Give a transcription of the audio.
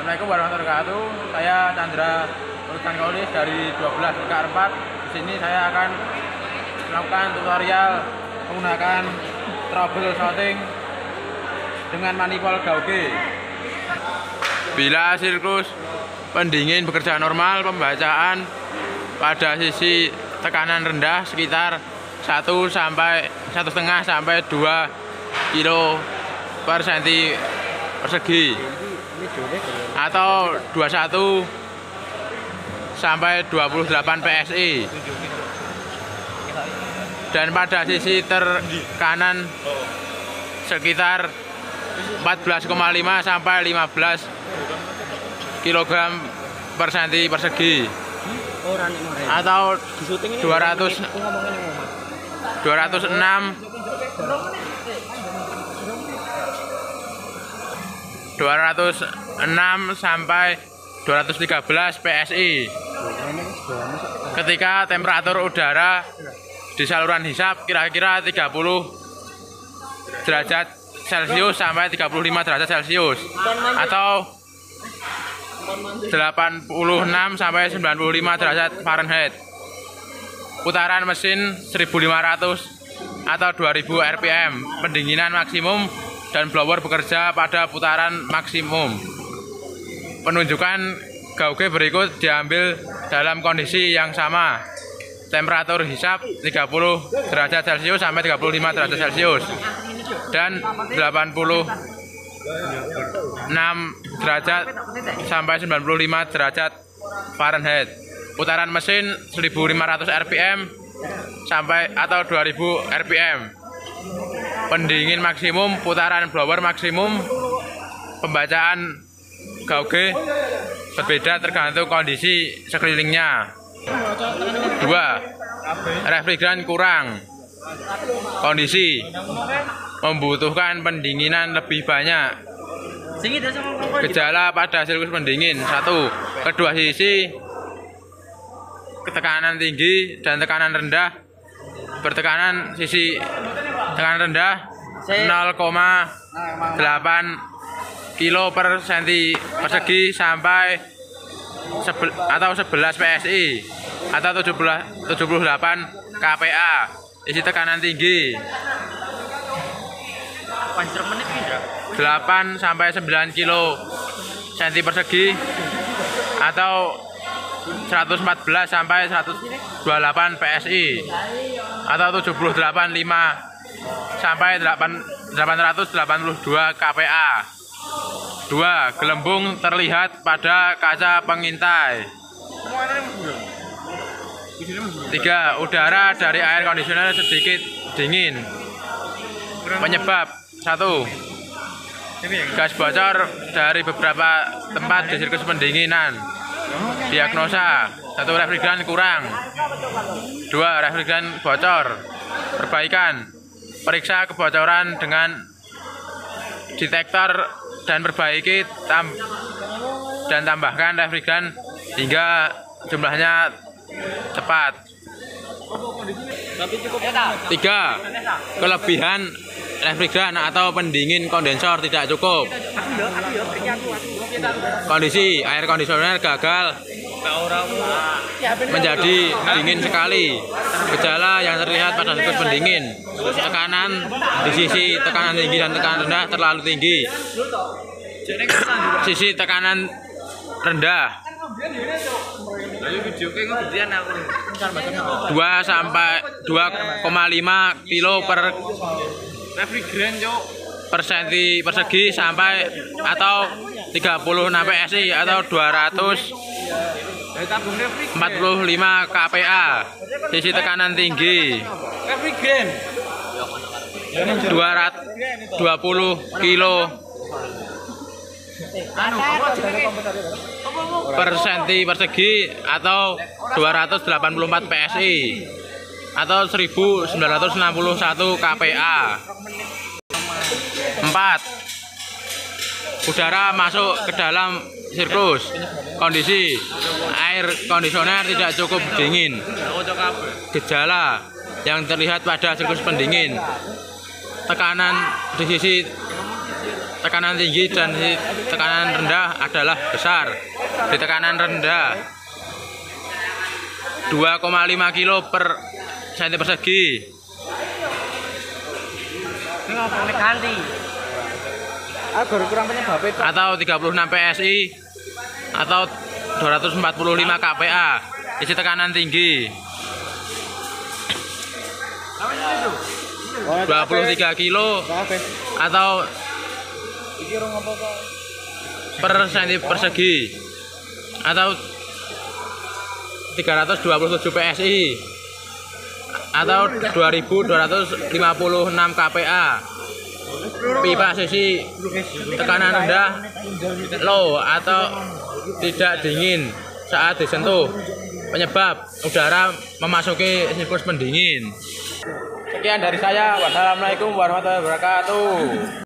Assalamualaikum warahmatullahi wabarakatuh. Saya Chandra Urutan Kaulis dari 12 PK4. Di sini saya akan melakukan tutorial menggunakan troubleshooting dengan manifold gauge. Bila siklus pendingin bekerja normal, pembacaan pada sisi tekanan rendah sekitar 1,5 sampai 2 kilo per senti persegi atau 21 sampai 28 PSI, dan pada sisi tekanan sekitar 14,5 sampai 15 kg per senti persegi atau 206 sampai 213 PSI ketika temperatur udara di saluran hisap kira-kira 30 derajat Celcius sampai 35 derajat Celcius atau 86 sampai 95 derajat Fahrenheit. Putaran mesin 1500 atau 2000 RPM. Pendinginan maksimum dan blower bekerja pada putaran maksimum. Penunjukan gauge berikut diambil dalam kondisi yang sama. Temperatur hisap 30 derajat Celcius sampai 35 derajat Celcius dan 86 derajat sampai 95 derajat Fahrenheit. Putaran mesin 1500 RPM sampai atau 2000 RPM. Pendingin maksimum, putaran blower maksimum. Pembacaan gauge berbeda tergantung kondisi sekelilingnya. 2. Refrigeran kurang. Kondisi membutuhkan pendinginan lebih banyak. Gejala pada siklus pendingin: 1. Kedua sisi tekanan tinggi dan tekanan rendah. Bertekanan sisi tekanan rendah 0,8 kilo per senti persegi sampai atau 11 PSI atau 78 kPa. Isi tekanan tinggi 8 sampai 9 kilo senti persegi atau 114 sampai 128 PSI atau 78,5 sampai 882 kPa. 2. Gelembung terlihat pada kaca pengintai. 3. Udara dari air kondisioner sedikit dingin. Penyebab: 1. Gas bocor dari beberapa tempat di siklus pendinginan. Diagnosa: 1. Refrigeran kurang. 2. Refrigeran bocor. Perbaikan: periksa kebocoran dengan detektor dan perbaiki dan tambahkan refrigeran hingga jumlahnya tepat. 3. Kelebihan refrigeran atau pendingin kondensor tidak cukup. Kondisi air kondisioner gagal menjadi dingin sekali. Gejala yang terlihat pada siklus pendingin: tekanan di sisi tekanan tinggi dan tekanan rendah terlalu tinggi. Sisi tekanan rendah 2 sampai 2,5 kilo per senti persegi sampai atau 36 PSI atau 245 kPa. Sisi tekanan tinggi 220 kilo per senti persegi atau 284 PSI atau 1961 kPa. 4. Udara masuk ke dalam siklus. Kondisi air kondisioner tidak cukup dingin. Gejala yang terlihat pada siklus pendingin: tekanan di sisi tekanan tinggi dan di tekanan rendah adalah besar. Di tekanan rendah 2,5 kilo per cm persegi. Ini ngomong ganti. Agar kurang penyebab itu. Atau 36 PSI atau 245 kPa. Isi tekanan tinggi. 23 kilo atau per cm persegi atau 327 PSI atau 2256 kPa. Pipa sisi tekanan rendah low atau tidak dingin saat disentuh, penyebab udara memasuki siklus pendingin. Sekian dari saya. Wassalamualaikum warahmatullahi wabarakatuh.